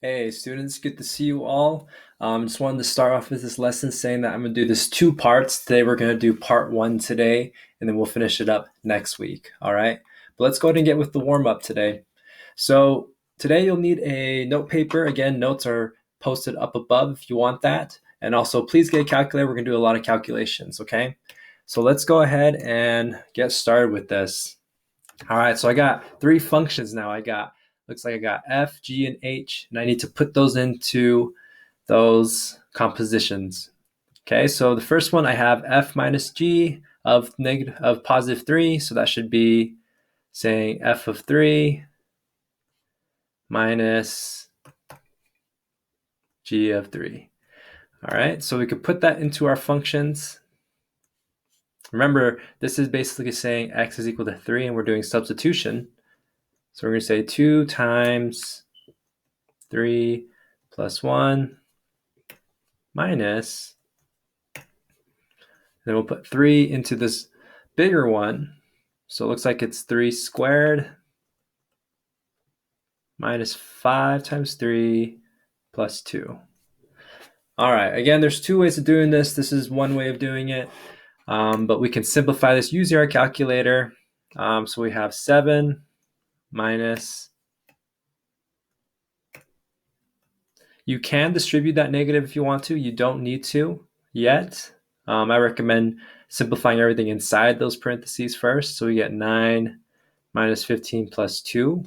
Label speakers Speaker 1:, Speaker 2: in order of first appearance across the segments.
Speaker 1: Hey students, good to see you all. Just wanted to start off with this lesson saying that I'm going to do this two parts. Today we're going to do part one today, and then we'll finish it up next week. All right, but let's go ahead and get with the warm up today. So today you'll need a note paper. Again, notes are posted up above if you want that. And also please get a calculator. We're going to do a lot of calculations, okay? So let's go ahead and get started with this. All right, so I got three functions now. Looks like I got f, g, and h, and I need to put those into those compositions. Okay, so the first one I have f minus g of positive 3, so that should be saying f of 3 minus g of 3. All right, so we could put that into our functions. Remember, this is basically saying x is equal to 3, and we're doing substitution. So we're going to say 2 times 3 plus 1 minus, then we'll put 3 into this bigger one. So it looks like it's 3 squared minus 5 times 3 plus 2. All right, again, there's two ways of doing this. This is one way of doing it, but we can simplify this using our calculator. So we have 7 minus, you can distribute that negative if you want to. You don't need to yet. I recommend simplifying everything inside those parentheses first. So we get 9 minus 15 plus 2,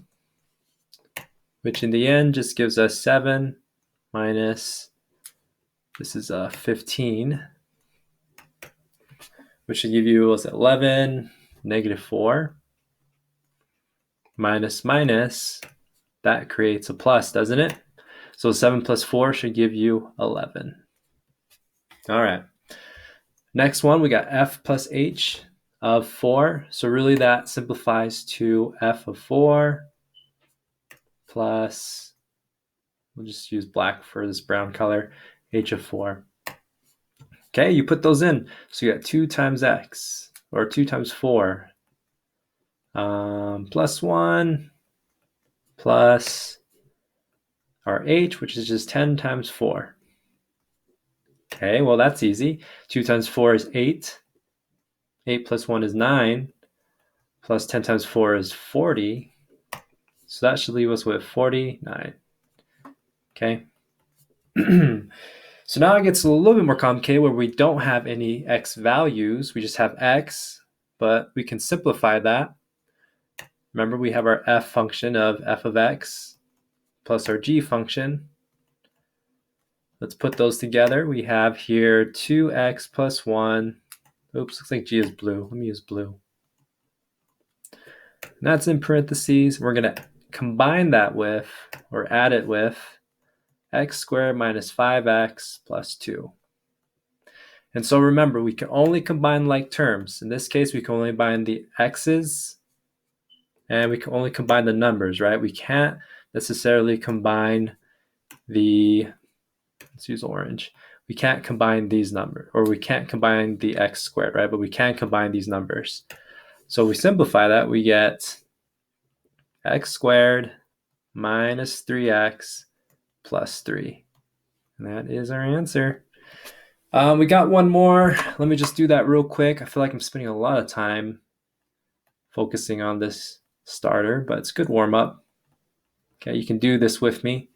Speaker 1: which in the end just gives us 7 minus, this is 15, which should give you, was 11, negative 4, minus minus, that creates a plus, doesn't it? So 7 plus 4 should give you 11. All right. Next one, we got f plus h of 4. So really that simplifies to f of 4 plus, we'll just use black for this brown color, h of 4. Okay, you put those in. So you got 2 times x, or 2 times 4, plus 1, plus our h, which is just 10 times 4. Okay, well, that's easy. 2 times 4 is 8. 8 plus 1 is 9. Plus 10 times 4 is 40. So that should leave us with 49. Okay. So now it gets a little bit more complicated where we don't have any x values. We just have x, but we can simplify that. Remember, we have our f function of f of x plus our g function. Let's put those together. We have here 2x plus 1. Oops, looks like g is blue. Let me use blue. And that's in parentheses. We're going to combine that with, or add it with, x squared minus 5x plus 2. And so remember, we can only combine like terms. In this case, we can only combine the x's, and we can only combine the numbers, right? We can't necessarily combine the, let's use orange. We can't combine these numbers, or we can't combine the x squared, right? But we can combine these numbers. So we simplify that, we get x squared minus 3x plus 3. And that is our answer. We got one more. Let me just do that real quick. I feel like I'm spending a lot of time focusing on this starter, but it's a good warm up. Okay, you can do this with me,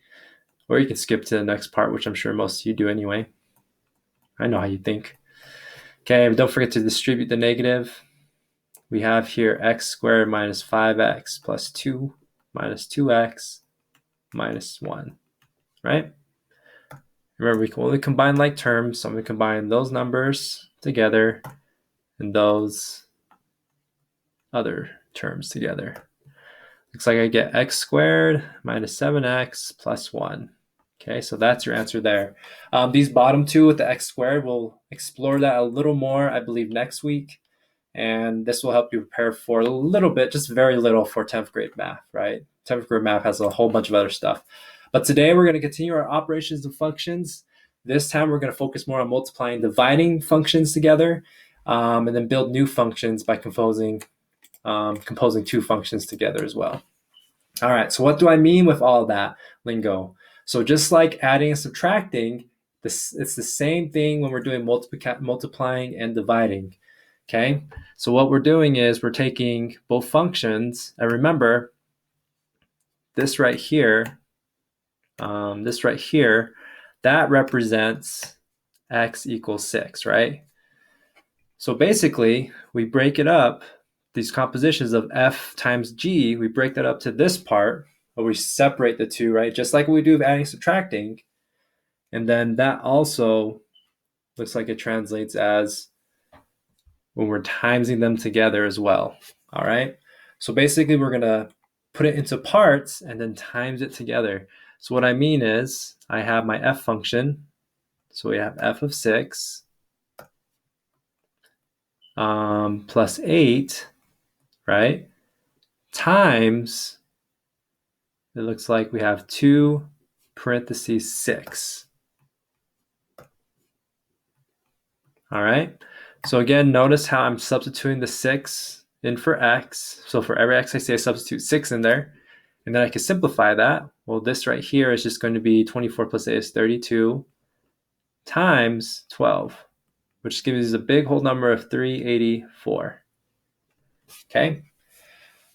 Speaker 1: or you can skip to the next part, which I'm sure most of you do anyway. I know how you think. Okay, but don't forget to distribute the negative. We have here x squared minus 5x plus 2 minus 2x minus 1, right? Remember, we can only combine like terms, so I'm going to combine those numbers together and those other terms together. Looks like I get x squared minus 7x plus 1. Okay, so that's your answer there. These bottom two with the x squared, we'll explore that a little more, I believe, next week. And this will help you prepare for a little bit, just very little, for 10th grade math, right? 10th grade math has a whole bunch of other stuff. But today we're going to continue our operations and functions. This time we're going to focus more on multiplying, dividing functions together, and then build new functions by composing two functions together as well. All right, so what do I mean with all that lingo? So just like adding and subtracting, it's the same thing when we're doing multiplying and dividing. Okay, so what we're doing is we're taking both functions, and remember, this right here, that represents x equals 6, right? So basically, we break it up, these compositions of f times g, we break that up to this part, where we separate the two, right? Just like we do with adding and subtracting. And then that also looks like it translates as when we're timesing them together as well. All right. So basically, we're going to put it into parts and then times it together. So what I mean is I have my f function. So we have f of 6 plus 8, right? Times, it looks like we have 2 parentheses 6. All right. So again, notice how I'm substituting the 6 in for x. So for every x I say, I substitute 6 in there. And then I can simplify that. Well, this right here is just going to be 24 plus 8 is 32 times 12, which gives us a big whole number of 384. Okay.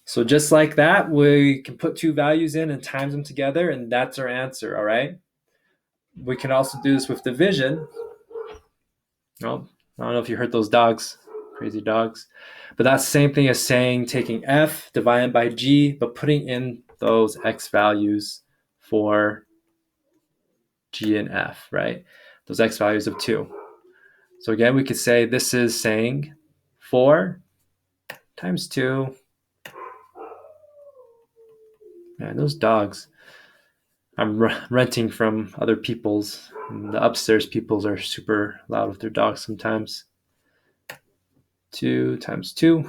Speaker 1: So just like that, we can put two values in and times them together, and that's our answer, all right? We can also do this with division. Oh, I don't know if you heard those dogs, crazy dogs. But that's the same thing as saying taking f, divided by g, but putting in those x values for g and f, right? Those x values of 2. So again, we could say this is saying 4 times 2. Man, those dogs. I'm renting from other people's. And the upstairs peoples are super loud with their dogs sometimes. 2 times 2.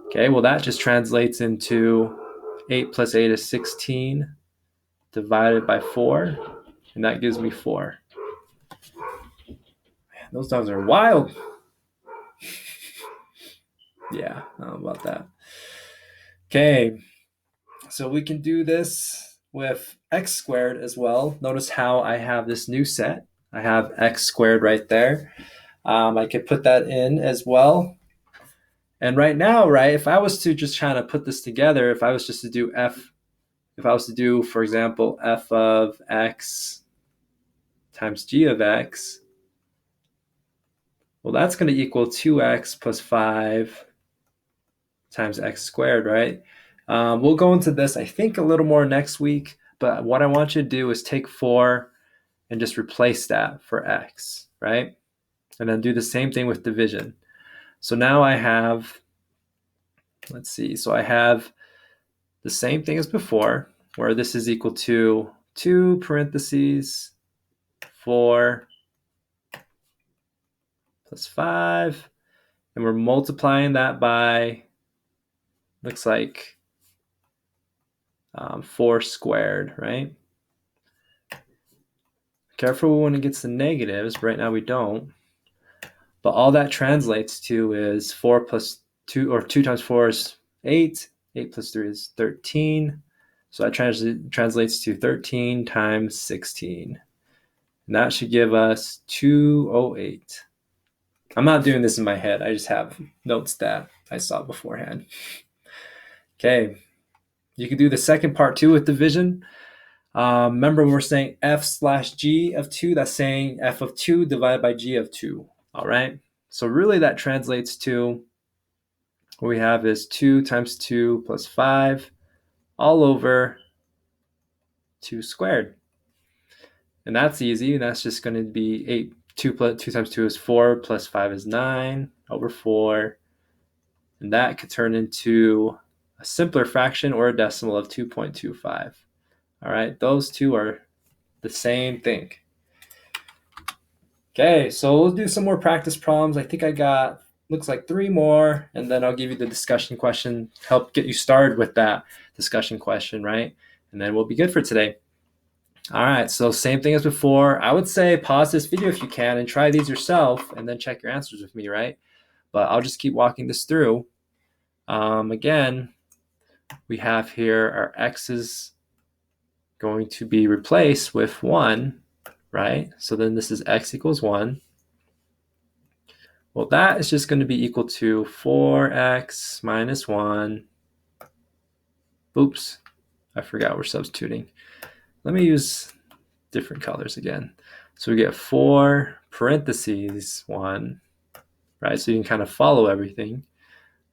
Speaker 1: Okay, well, that just translates into 8 plus 8 is 16 divided by 4, and that gives me 4. Man, those dogs are wild. Yeah, I don't know about that. Okay, so we can do this with x squared as well. Notice how I have this new set. I have x squared right there. I could put that in as well. And right now, right, if I was to just try to put this together, if I was just to do if I was to do, for example, f of x times g of x, well, that's going to equal 2x plus 5 times x squared, right? We'll go into this, I think, a little more next week. But what I want you to do is take 4 and just replace that for x, right? And then do the same thing with division. So now I have, let's see, so I have the same thing as before, where this is equal to 2 parentheses 4 plus 5, and we're multiplying that by, looks like 4 squared, right? Careful when it gets to negatives, but right now we don't. But all that translates to is 4 plus 2, or 2 times 4 is 8. 8 plus 3 is 13. So that translates to 13 times 16. And that should give us 208. I'm not doing this in my head. I just have notes that I saw beforehand. Okay. You can do the second part too with division. Remember, we're saying f slash g of 2. That's saying f of 2 divided by g of 2. All right. So really that translates to, what we have is 2 times 2 plus 5 all over 2 squared. And that's easy. That's just going to be 8. 2 times 2 is 4 plus 5 is 9 over 4. And that could turn into a simpler fraction or a decimal of 2.25. All right, those two are the same thing. Okay, so we'll do some more practice problems. I think I got, looks like 3 more, and then I'll give you the discussion question, help get you started with that discussion question, right? And then we'll be good for today. All right, so same thing as before. I would say pause this video if you can and try these yourself, and then check your answers with me, right? But I'll just keep walking this through. Again, we have here our x's going to be replaced with 1, right? So then this is x equals 1. Well, that is just going to be equal to 4x minus 1. Oops, I forgot we're substituting. Let me use different colors again. So we get 4 parentheses 1, right? So you can kind of follow everything.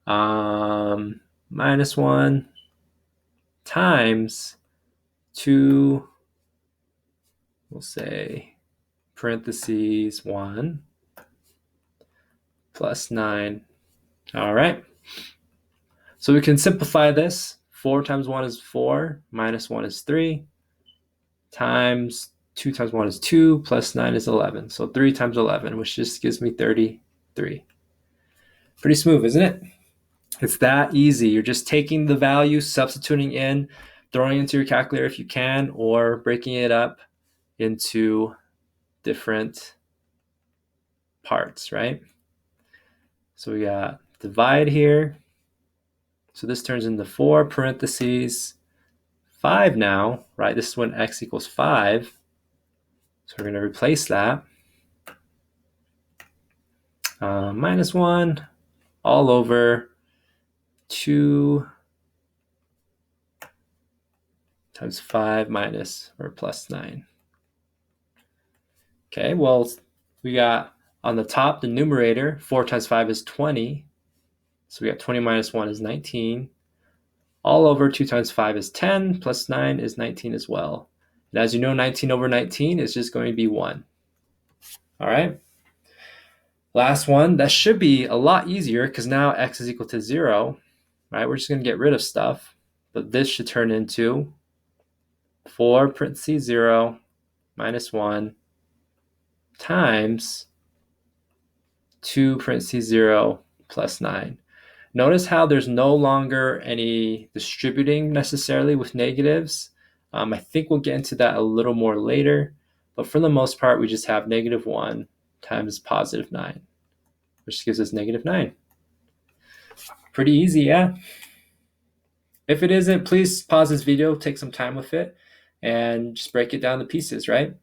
Speaker 1: Minus 1 times 2, we'll say parentheses 1 plus 9. All right. So we can simplify this. 4 times 1 is 4, minus 1 is 3, times 2 times 1 is 2, plus 9 is 11. So 3 times 11, which just gives me 33. Pretty smooth, isn't it? It's that easy. You're just taking the value, substituting in, throwing it into your calculator if you can, or breaking it up into different parts, right? So we got divide here. So this turns into 4 parentheses 5 now, right? This is when x equals 5. So we're going to replace that. Minus 1 all over 2 times 5 minus or plus 9. Okay, well, we got on the top, the numerator, 4 times 5 is 20. So we got 20 minus 1 is 19. All over 2 times 5 is 10, plus 9 is 19 as well. And as you know, 19 over 19 is just going to be 1. All right. Last one, that should be a lot easier because now x is equal to 0, right? We're just going to get rid of stuff. But this should turn into 4 parentheses 0 minus 1 times 2 parentheses 0 plus 9. Notice how there's no longer any distributing necessarily with negatives. I think we'll get into that a little more later, but for the most part, we just have negative 1 times positive 9, which gives us negative 9. Pretty easy, yeah? If it isn't, please pause this video, take some time with it, and just break it down to pieces, right?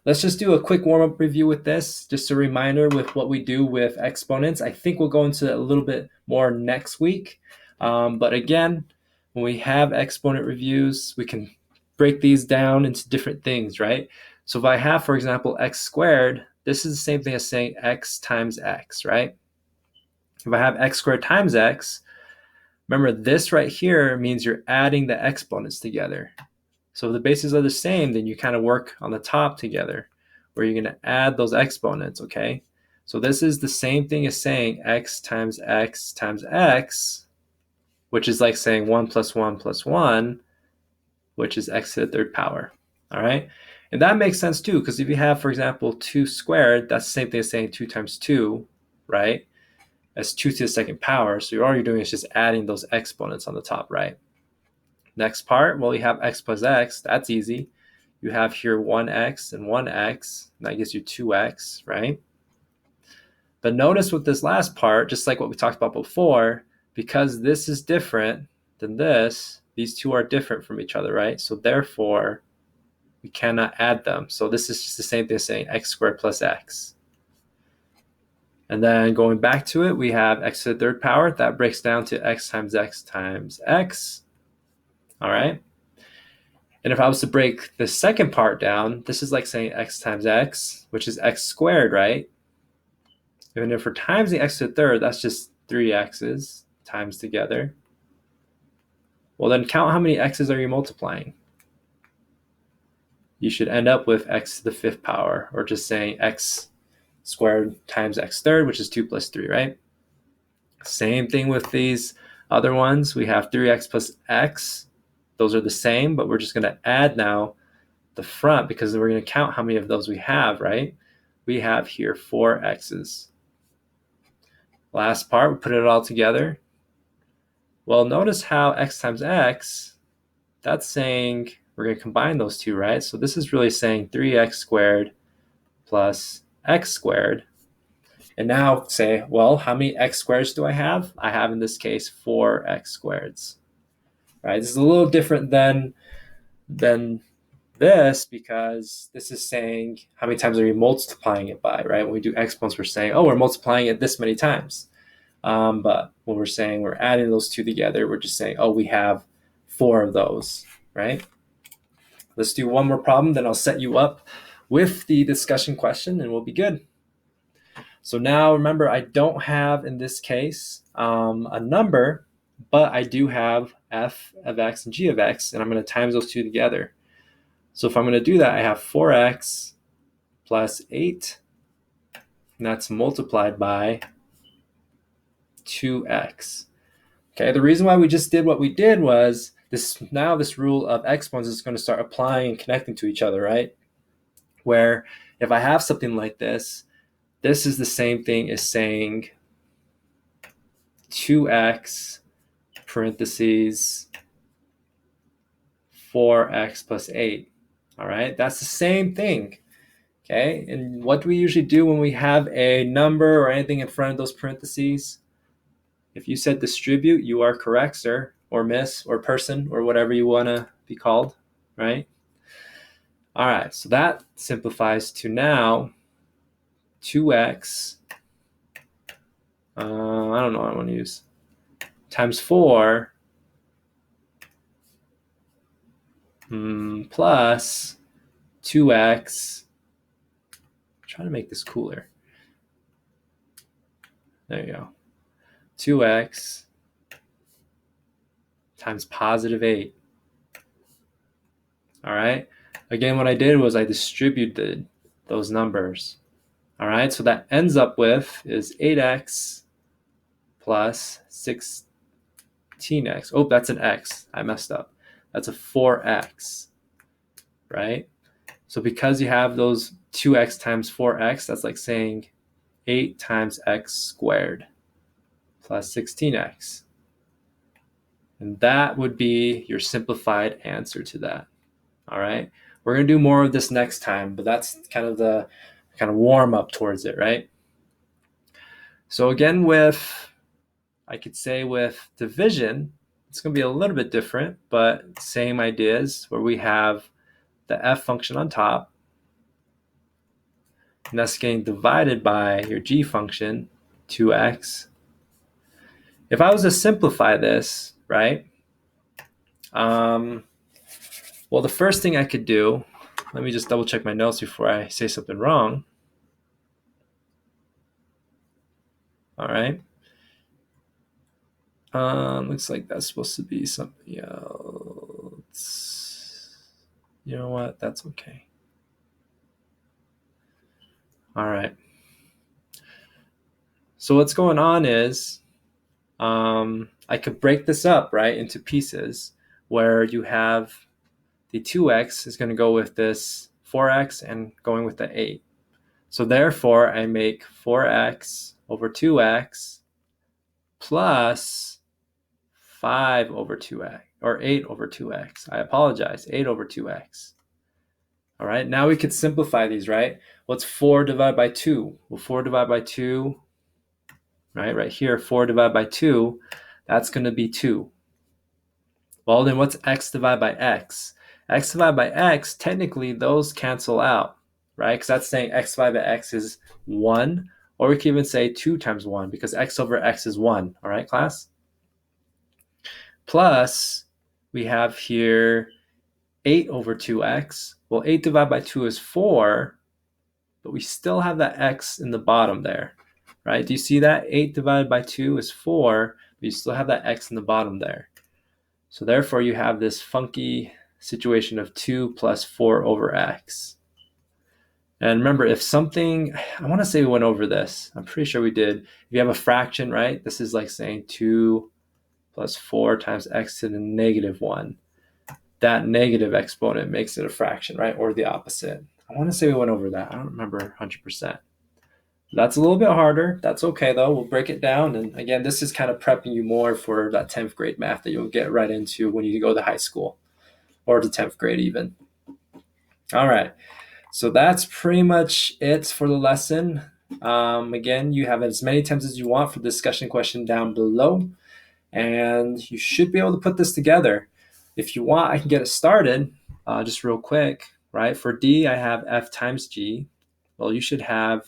Speaker 1: Let's just do a quick warm-up review with this. Just a reminder with what we do with exponents. I think we'll go into a little bit more next week. But again, when we have exponent reviews, we can break these down into different things, right? So if I have, for example, x squared, this is the same thing as saying x times x, right? If I have x squared times x, remember this right here means you're adding the exponents together. So if the bases are the same, then you kind of work on the top together, where you're going to add those exponents, okay? So this is the same thing as saying x times x times x, which is like saying 1 plus 1 plus 1, which is x to the third power, all right? And that makes sense too, because if you have, for example, 2 squared, that's the same thing as saying 2 times 2, right? That's 2 to the second power. So all you're doing is just adding those exponents on the top, right? Next part, well, you have x plus x. That's easy. You have here 1x and 1x. And that gives you 2x, right? But notice with this last part, just like what we talked about before, because this is different than this, these two are different from each other, right? So therefore, we cannot add them. So this is just the same thing as saying x squared plus x. And then going back to it, we have x to the third power. That breaks down to x times x times x. All right. And if I was to break the second part down, this is like saying x times x, which is x squared, right? And if we're timesing x to the third, that's just 3 x's times together. Well, then count how many x's are you multiplying? You should end up with x to the fifth power, or just saying x squared times x third, which is 2 plus 3, right? Same thing with these other ones. We have 3x plus x. Those are the same, but we're just going to add now the front because we're going to count how many of those we have, right? We have here 4 x's. Last part, we put it all together. Well, notice how x times x, that's saying we're going to combine those two, right? So this is really saying 3x squared plus x squared. And now say, well, how many x squareds do I have? I have, in this case, 4 x squareds. Right? This is a little different than than this, because this is saying how many times are you multiplying it by, right? When we do exponents, we're saying, oh, we're multiplying it this many times. But when we're saying we're adding those two together, we're just saying, oh, we have 4 of those, right? Let's do one more problem, then I'll set you up with the discussion question and we'll be good. So now remember, I don't have, in this case, a number, but I do have f of x and g of x, and I'm going to times those two together. So if I'm going to do that, I have 4x plus 8, and that's multiplied by 2x. Okay, the reason why we just did what we did was this rule of exponents is going to start applying and connecting to each other, right? Where if I have something like this is the same thing as saying 2x parentheses 4x plus 8. All right, that's the same thing. Okay, and what do we usually do when we have a number or anything in front of those parentheses? If you said distribute, you are correct, sir, or miss, or person, or whatever you want to be called, right? All right, so that simplifies to now 2x, I don't know what I want to use, times 4 plus 2x. I'm trying to make this cooler. There you go. 2x times positive 8. All right. Again, what I did was I distributed those numbers. All right. So that ends up with is 8x plus 16x. Oh, that's an x. I messed up. That's a 4x, right? So because you have those 2x times 4x, that's like saying 8 times x squared plus 16x. And that would be your simplified answer to that. All right. We're going to do more of this next time, but that's kind of the warm up towards it, right? So again, I could say with division, it's going to be a little bit different, but same ideas where we have the f function on top, and that's getting divided by your g function, 2x. If I was to simplify this, right? Well, the first thing I could do, let me just double check my notes before I say something wrong. All right. Looks like that's supposed to be something else. You know what? That's okay. All right. So what's going on is I could break this up, right, into pieces where you have the 2x is going to go with this 4x and going with the 8. So therefore, I make 4x over 2x plus 5 over 2x, or 8 over 2x. I apologize, 8 over 2x. All right, now we could simplify these, right? What's 4 divided by 2? Well, 4 divided by 2, right here, 4 divided by 2, that's going to be 2. Well, then what's x divided by x? X divided by x, technically those cancel out, right? Because that's saying x divided by x is 1, or we can even say 2 times 1, because x over x is 1, all right, class? Plus, we have here 8 over 2x. Well, 8 divided by 2 is 4, but we still have that x in the bottom there, right? Do you see that? 8 divided by 2 is 4, but you still have that x in the bottom there. So therefore, you have this funky situation of 2 plus 4 over x. And remember, if something, I want to say we went over this. I'm pretty sure we did. If you have a fraction, right, this is like saying 2 plus 4 times x to the negative 1. That negative exponent makes it a fraction, right, or the opposite. I want to say we went over that. I don't remember 100%. That's a little bit harder. That's okay, though. We'll break it down. And again, this is kind of prepping you more for that 10th grade math that you'll get right into when you go to high school, or to 10th grade even. All right. So that's pretty much it for the lesson. Again, you have as many attempts as you want for the discussion question down below, and you should be able to put this together. If you want, I can get it started, just real quick, right? For d, I have f times g. Well, you should have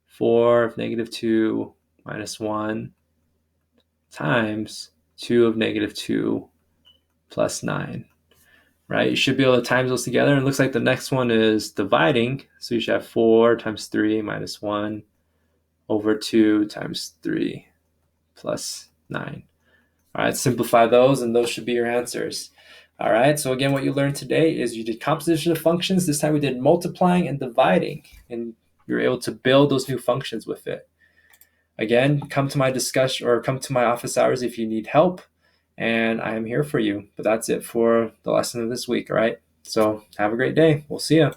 Speaker 1: 4 of negative 2 minus 1 times 2 of negative 2 plus 9, right? You should be able to times those together. And it looks like the next one is dividing. So you should have 4 times 3 minus 1 over 2 times 3 plus 9. All right, simplify those, and those should be your answers. All right, so again, what you learned today is you did composition of functions. This time we did multiplying and dividing, and you were able to build those new functions with it. Again, come to my discussion or come to my office hours if you need help, and I am here for you. But that's it for the lesson of this week, all right? So have a great day. We'll see you.